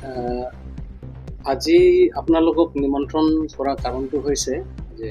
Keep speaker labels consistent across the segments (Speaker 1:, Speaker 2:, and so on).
Speaker 1: আহ, আজি আপোনালোকক নিমন্ত্ৰণ কৰা কাৰণটো হৈছে যে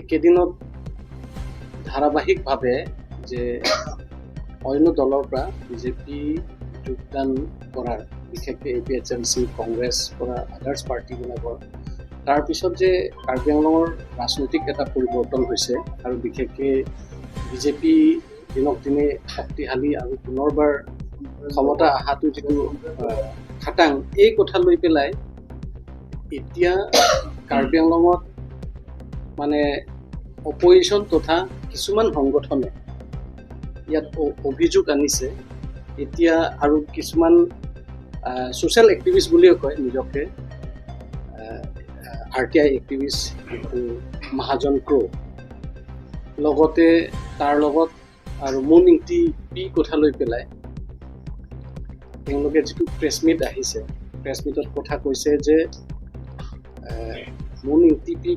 Speaker 1: একেদিনত ধাৰাবাহিকভাৱে যে অন্য দলৰ পৰা বিজেপি যোগদান কৰাৰ, বিশেষকৈ APHMC, কংগ্ৰেছ পৰা আদাৰ্ছ পাৰ্টিবিলাকৰ তাৰপিছত যে কাৰ্বি আংলঙৰ ৰাজনৈতিক এটা পৰিৱৰ্তন হৈছে আৰু বিশেষকৈ বিজেপি দিনক দিনে শক্তিশালী আৰু পুনৰবাৰ ক্ষমতা অহাটো যিটো খাটাং, এই কথা লৈ পেলাই এতিয়া কাৰ্বি আংলঙত মানে অপজিশ্যন তথা কিছুমান সংগঠনে ইয়াত অভিযোগ আনিছে এতিয়া, আৰু কিছুমান ছ'চিয়েল এক্টিভিষ্ট বুলিও কয় নিজকে, RTI এক্টিভিষ্ট মহাজন ক্ৰ, লগতে তাৰ লগত আৰু মুন ইংটি পি কথা লৈ পেলাই তেওঁলোকে যিটো প্ৰেছ মিট আহিছে, প্ৰেছ মিটত কথা কৈছে যে মুন ইংটি পি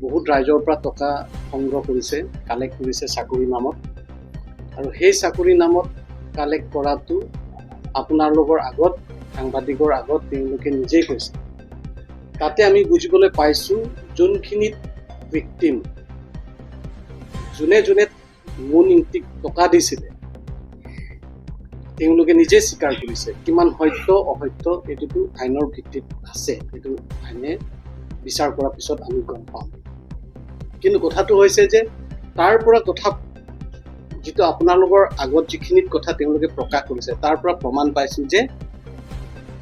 Speaker 1: বহুত ৰাইজৰ পৰা টকা সংগ্ৰহ কৰিছে, কালেক্ট কৰিছে চাকৰি নামত, আৰু সেই চাকৰি নামত কালেক্ট কৰাটো আপোনালোকৰ আগত, সাংবাদিকৰ আগত তেওঁলোকে নিজেই কৈছে। তাতে আমি বুজিবলৈ পাইছোঁ যোনখিনিত ভিক্টিম, যোনে যোনে মুন ইংটিক টকা দিছিলে তেওঁলোকে নিজে স্বীকাৰ কৰিছে। কিমান সত্য অসত্য এইটোতো আইনৰ ভিত্তিত আছে, এইটো আইনে বিচাৰ কৰাৰ পিছত আমি গম পাম। কিন্তু কথাটো হৈছে যে তাৰ পৰা কথা যিটো আপোনালোকৰ আগত যিখিনিত কথা তেওঁলোকে প্ৰকাশ কৰিছে তাৰ পৰা প্ৰমাণ পাইছোঁ যে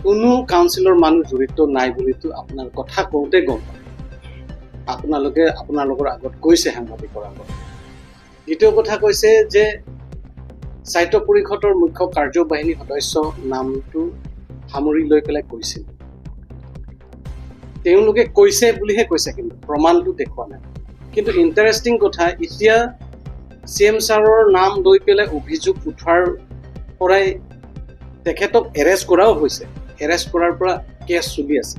Speaker 1: কোনো কাউন্সিলৰ মানুহ জড়িত নাই বুলিতো আপোনাৰ কথা কওঁতে গম পায়, আপোনালোকে আপোনালোকৰ আগত কৈছে সাংবাদিকৰ আগত। দ্বিতীয় কথা কৈছে যে স্বায়ত্ব পৰিষদৰ মুখ্য কাৰ্যবাহিনী সদস্য নামটো সামৰি লৈ পেলাই কৈছিল, তেওঁলোকে কৈছে বুলিহে কৈছে, কিন্তু প্ৰমাণটো দেখুওৱা নাই। কিন্তু ইণ্টাৰেষ্টিং কথা, এতিয়া CM ছাৰৰ নাম লৈ পেলাই অভিযোগ উঠোৱাৰ পৰাই তেখেতক এৰেষ্ট কৰাও হৈছে, এৰেষ্ট কৰাৰ পৰা কেছ চলি আছে।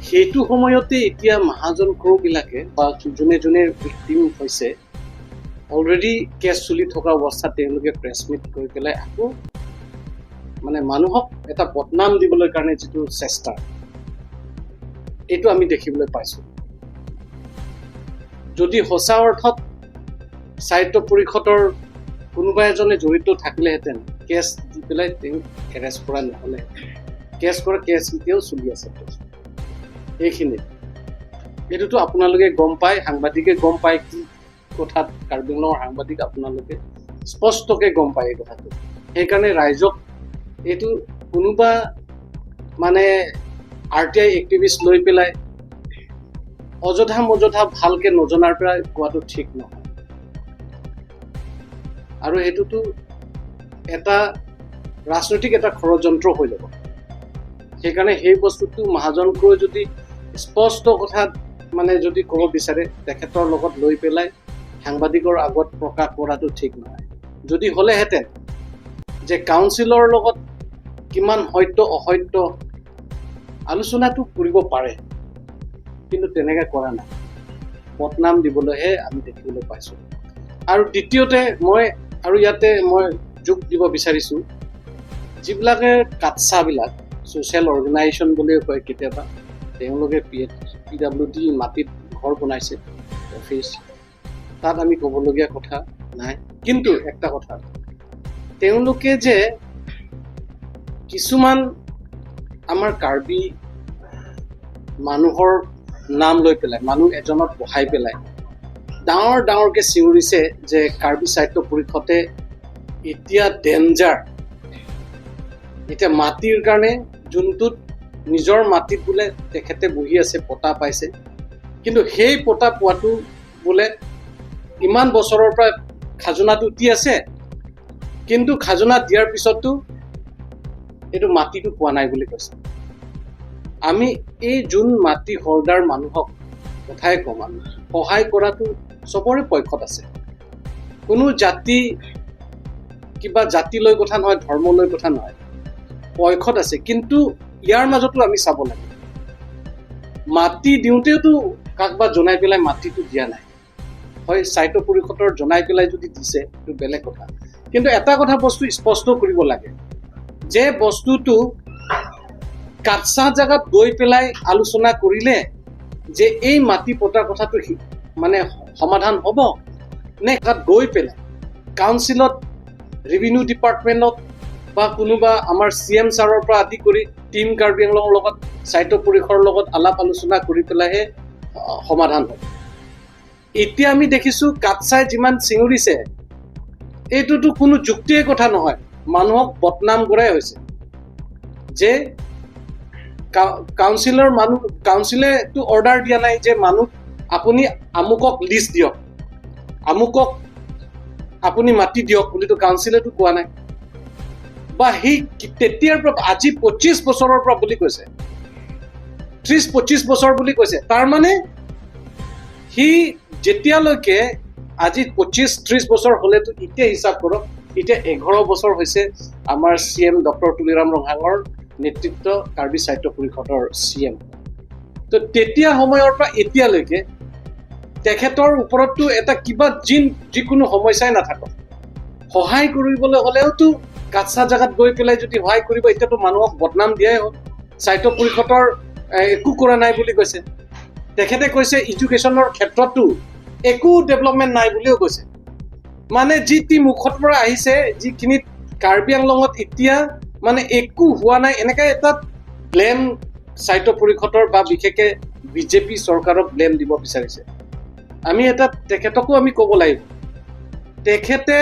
Speaker 1: সেইটো সময়তে এতিয়া মহাজন ক্ৰবিলাকে বা যোনে যোনে ভিক্টিম হৈছে অলৰেডি কেছ চলি থকা অৱস্থাত তেওঁলোকে প্ৰেছ মিট কৰি পেলাই আকৌ মানে মানুহক এটা বদনাম দিবলৈ কাৰণে যিটো চেষ্টা, এইটো আমি দেখিবলৈ পাইছোঁ। যদি সঁচা অৰ্থত স্বায়ত্ব পৰিষদৰ কোনোবা এজনে জড়িত থাকিলেহেঁতেন কেছ দি পেলাই তেওঁক এৰেষ্ট কৰা নহ'লে, কেছ এতিয়াও চলি আছে। এইখিনি এইটোতো আপোনালোকে গম পায়, সাংবাদিকে গম পায় কি কথাত, কাৰ্বি আংলঙৰ সাংবাদিক আপোনালোকে স্পষ্টকৈ গম পায় এই কথাটো। সেইকাৰণে ৰাইজক এইটো কোনোবা মানে RTI এক্টিভিষ্ট লৈ পেলাই অযথা মযথা ভালকৈ নজনাৰ পৰা কোৱাটো ঠিক নহয়। আৰু এইটোতো এটা ৰাজনৈতিক এটা ষড়যন্ত্ৰ হৈ যাব। সেইকাৰণে সেই বস্তুটো মহাজনকৈ যদি স্পষ্ট কথাত মানে যদি ক'ব বিচাৰে, তেখেতৰ লগত লৈ পেলাই সাংবাদিকৰ আগত প্ৰকাশ কৰাটো ঠিক নহয়। যদি হ'লেহেঁতেন যে কাউন্সিলৰ লগত কিমান সত্য অসত্য আলোচনাটো কৰিব পাৰে, কিন্তু তেনেকৈ কৰা নাই, বদনাম দিবলৈহে আমি দেখিবলৈ পাইছোঁ। আৰু দ্বিতীয়তে মই যোগ দিব বিচাৰিছোঁ, যিবিলাকে কাটচাবিলাক ছ'চিয়েল অৰ্গেনাইজেশ্যন বুলিও কয় কেতিয়াবা, তেওঁলোকে PWD মাটিত ঘৰ বনাইছে, অফিচ, তাত আমি ক'বলগীয়া কথা নাই। কিন্তু একটা কথা, তেওঁলোকে যে কিছুমান আমাৰ কাৰ্বি মানুহৰ নাম লৈ পেলাই, মানুহ এজনক বহাই পেলাই ডাঙৰকৈ চিঞৰিছে যে কাৰ্বি স্বায়ত্ব পৰিষদে এতিয়া ডেঞ্জাৰ, এতিয়া মাটিৰ কাৰণে, যোনটোত নিজৰ মাটিত বোলে তেখেতে বহি আছে, পটা পাইছে, কিন্তু সেই পটা পোৱাটো বোলে ইমান বছৰৰ পৰা খাজনাটো দি আছে, কিন্তু খাজনা দিয়াৰ পিছতো এইটো মাটিটো পোৱা নাই বুলি কৈছে। আমি এই যোন মাটি হৰ্ডাৰ মানুহক কথাই কম, আমি সহায় কৰাটো চবৰে পক্ষত আছে, কোনো জাতি কিবা জাতিলৈ কথা নহয়, ধৰ্মলৈ কথা নহয়, পক্ষত আছে। কিন্তু ইয়াৰ মাজতো আমি চাব লাগে, মাটি দিওঁতেওতো কাকবা জনাই পেলাই মাটিটো দিয়া নাই, হয় স্বায়ত্ব পৰিষদৰ জনাই পেলাই যদি দিছে এইটো বেলেগ কথা। কিন্তু এটা কথা বস্তু স্পষ্ট কৰিব লাগে যে বস্তুটো কাটছা জাগাত গৈ পেলাই আলোচনা কৰিলে যে এই মাটি পতাৰ কথাটো মানে সমাধান হ'ব নে তাত গৈ পেলাই কাউন্সিলত ৰেভিনিউ ডিপাৰ্টমেণ্টত বা কোনোবা আমাৰ CM ছাৰৰ পৰা আদি কৰি টিম কাৰ্বি আংলঙৰ লগত সাহিত্য পৰিষদৰ লগত আলাপ আলোচনা কৰি পেলাইহে সমাধান হ'ব। এতিয়া আমি দেখিছোঁ কাটছাই যিমান চিঙুৰিছে এইটোতো কোনো যুক্তিৰ কথা নহয়, মানুহক বদনাম কৰাই হৈছে যে কাউন্সিলেতো অৰ্ডাৰ দিয়া নাই যে মানুহ আপুনি আমুকক লিষ্ট দিয়ক, আমুকক আপুনি মাতি দিয়ক বুলিতো কাউন্সিলেতো কোৱা নাই। বা সেই তেতিয়াৰ পৰা আজি 25 বছৰৰ পৰা বুলি কৈছে, 30-25 বছৰ বুলি কৈছে। তাৰমানে সি যেতিয়ালৈকে আজি 25-30 বছৰ হ'লেতো এতিয়া হিচাপ কৰক, এতিয়া 11 বছৰ হৈছে আমাৰ CM ডক্টৰ তুলিৰাম ৰঙাঙৰ নেতৃত্ব কাৰ্বি সাহিত্য পৰিষদৰ CM। তো তেতিয়া সময়ৰ পৰা এতিয়ালৈকে তেখেতৰ ওপৰততো এটা কিবা যিকোনো সমস্যাই নাথাকক, সহায় কৰিবলৈ হ'লেওতো কাটছা জাগাত গৈ পেলাই যদি সহায় কৰিব, এতিয়াতো মানুহক বদনাম দিয়াই হ'ল। সাহিত্য পৰিষদৰ একো কৰা নাই বুলি কৈছে। তেখেতে কৈছে এডুকেশ্যনৰ ক্ষেত্ৰতো একো ডেভেলপমেণ্ট নাই বুলিও কৈছে। মানে যি মুখৰ পৰা আহিছে, যিখিনিত কাৰ্বি আংলঙত এতিয়া মানে একো হোৱা নাই, এনেকৈ এটা ব্লেম সাহিত্য পৰিষদৰ বা বিশেষকৈ BJP চৰকাৰক ব্লেম দিব বিচাৰিছে। আমি এটা তেখেতকো আমি ক'ব লাগিব, তেখেতে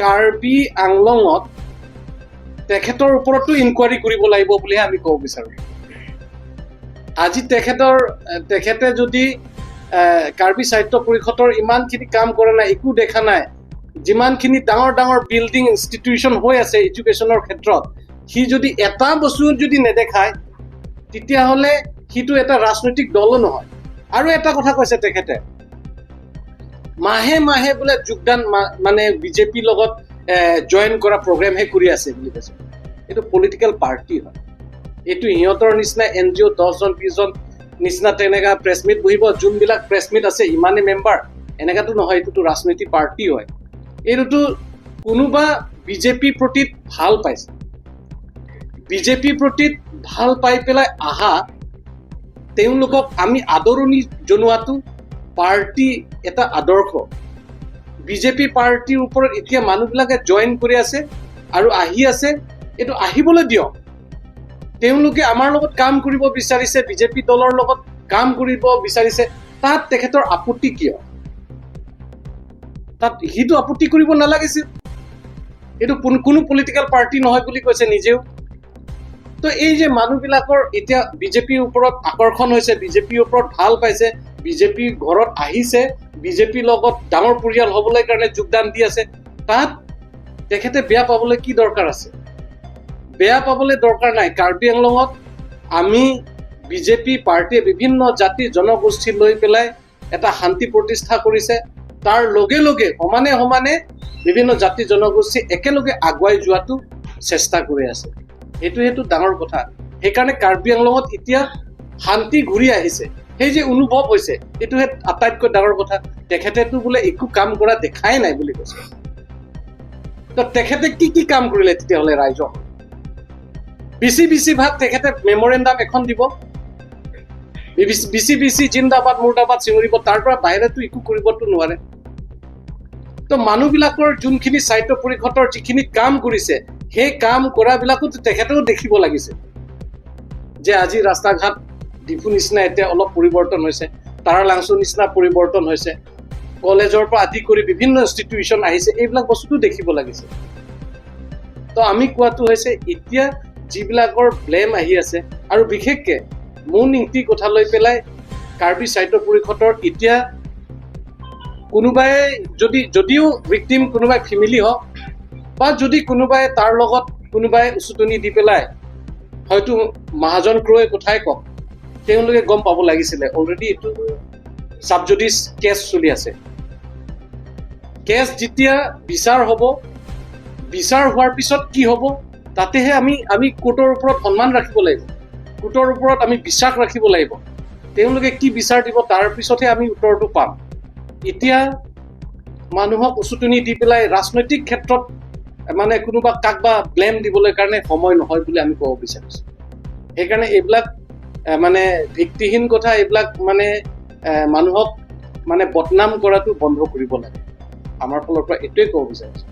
Speaker 1: কাৰ্বি আংলঙত তেখেতৰ ওপৰতো ইনকুৱাৰী কৰিব লাগিব বুলিহে আমি ক'ব বিচাৰোঁ। আজি তেখেতে যদি কাৰ্বি সাহিত্য পৰিষদৰ ইমানখিনি কাম কৰা নাই, একো দেখা নাই, যিমানখিনি ডাঙৰ ডাঙৰ বিল্ডিং ইনষ্টিটিউশ্যন হৈ আছে এডুকেশ্যনৰ ক্ষেত্ৰত, সি যদি এটা বস্তু যদি নেদেখায় তেতিয়াহ'লে সিটো এটা ৰাজনৈতিক দলো নহয়। আৰু এটা কথা কৈছে তেখেতে, মাহে মাহে বোলে যোগদান মানে BJP লগত জইন কৰা প্ৰগ্ৰেমহে কৰি আছে বুলি কৈছে। এইটো পলিটিকেল পাৰ্টি হয়, এইটো সিহঁতৰ নিচিনা NGO 10জন 20জন নিচিনা তেনেকা প্ৰেছ মিট বহিব, যোনবিলাক প্ৰেছ মিট আছে ইমানে মেম্বাৰ, এনেকাতো নহয়। এইটোতো ৰাজনৈতিক পাৰ্টি হয়। এইটোতো কোনোবা BJP প্ৰতি ভাল পাইছে, BJP প্ৰতি ভাল পাই পেলাই আহা তেওঁলোকক আমি আদৰণি জনোৱাটো পাৰ্টি এটা আদৰ্শ। BJP পাৰ্টিৰ ওপৰত এতিয়া মানুহবিলাকে জইন কৰি আছে আৰু আহি আছে, এইটো আহিবলৈ দিয়ক। তেওঁলোকে আমাৰ লগত কাম কৰিব বিচাৰিছে, BJP দলৰ লগত কাম কৰিব বিচাৰিছে, তাত তেখেতৰ আপত্তি কিয়? তাত সিটো আপত্তি কৰিব নালাগিছিল। এইটো কোনো পলিটিকেল পাৰ্টি নহয় বুলি কৈছে নিজেও। তো এই যে মানুহবিলাকৰ এতিয়া BJPৰ ওপৰত আকৰ্ষণ হৈছে, BJPৰ ওপৰত ভাল পাইছে, BJP ঘৰত আহিছে, BJP লগত ডাঙৰ পৰিয়াল হ'বলৈ কাৰণে যোগদান দি আছে, তাত তেখেতে বেয়া পাবলৈ কি দৰকাৰ আছে? বেয়া পাবলৈ দৰকাৰ নাই। কাৰ্বি আংলঙত আমি BJP পাৰ্টীয়ে বিভিন্ন জাতি জনগোষ্ঠী লৈ পেলাই এটা শান্তি প্ৰতিষ্ঠা কৰিছে। তাৰ লগে লগে সমানে সমানে বিভিন্ন জাতি জনগোষ্ঠী একেলগে আগুৱাই যোৱাটো চেষ্টা কৰি আছে। সেইটো ডাঙৰ কথা। সেইকাৰণে কাৰ্বি আংলঙত এতিয়া শান্তি ঘূৰি আহিছে, সেই যে অনুভৱ হৈছে, এইটোহে আটাইতকৈ ডাঙৰ কথা। তেখেতেতো বোলে একো কাম কৰা দেখাই নাই বুলি কৈছে। তো তেখেতে কি কাম কৰিলে তেতিয়াহ'লে ৰাইজক? বিচি ভাগ তেখেতে মেমৰেণ্ডাম এখন দিব, বিচি জিন্দাবাদ মুৰ্দাবাদ চিঞৰিব, তাৰ পৰা বাহিৰতো একো কৰিবতো নোৱাৰে। তো মানুহবিলাকৰ যোনখিনি সাহিত্য পৰিষদৰ যিখিনি কাম কৰিছে, সেই কাম কৰাবিলাকোতো তেখেতেও দেখিব লাগিছে যে আজি ৰাস্তা ঘাট ডিপু নিচিনা এতিয়া অলপ পৰিৱৰ্তন হৈছে, তাৰা লাংচুৰ নিচিনা পৰিৱৰ্তন হৈছে, কলেজৰ পৰা আদি কৰি বিভিন্ন ইনষ্টিটিউশ্যন আহিছে, এইবিলাক বস্তুটো দেখিব লাগিছে। তো আমি কোৱাটো হৈছে এতিয়া যিবিলাকৰ ব্লেম আহি আছে, আৰু বিশেষকৈ মোৰ নীতি কথা লৈ পেলাই কাৰ্বি সাহিত্য পৰিষদৰ এতিয়া কোনোবাই যদিও ভিক্টিম কোনোবাই ফেমিলি হওক বা যদি কোনোবাই তাৰ লগত কোনোবাই উচতনি দি পেলাই হয়তো মহাজন ক্ৰয়ে কথাই কওক, তেওঁলোকে গম পাব লাগিছিলে অলৰেডি এইটো ছাবজুডিচ কেছ চলি আছে। কেছ যেতিয়া বিচাৰ হ'ব, বিচাৰ হোৱাৰ পিছত কি হ'ব তাতেহে আমি কোৰ্টৰ ওপৰত সন্মান ৰাখিব লাগিব, কোৰ্টৰ ওপৰত আমি বিশ্বাস ৰাখিব লাগিব। তেওঁলোকে কি বিচাৰ দিব তাৰ পিছতহে আমি উত্তৰটো পাম। এতিয়া মানুহক উচতনি দি পেলাই ৰাজনৈতিক ক্ষেত্ৰত মানে কোনোবা কাক বা ব্লেম দিবলৈ কাৰণে সময় নহয় বুলি আমি ক'ব বিচাৰিছোঁ। সেইকাৰণে এইবিলাক মানে ভিত্তিহীন কথা, এইবিলাক মানে মানুহক মানে বদনাম কৰাটো বন্ধ কৰিব লাগে। আমাৰ ফালৰ পৰা এইটোৱে ক'ব বিচাৰিছোঁ।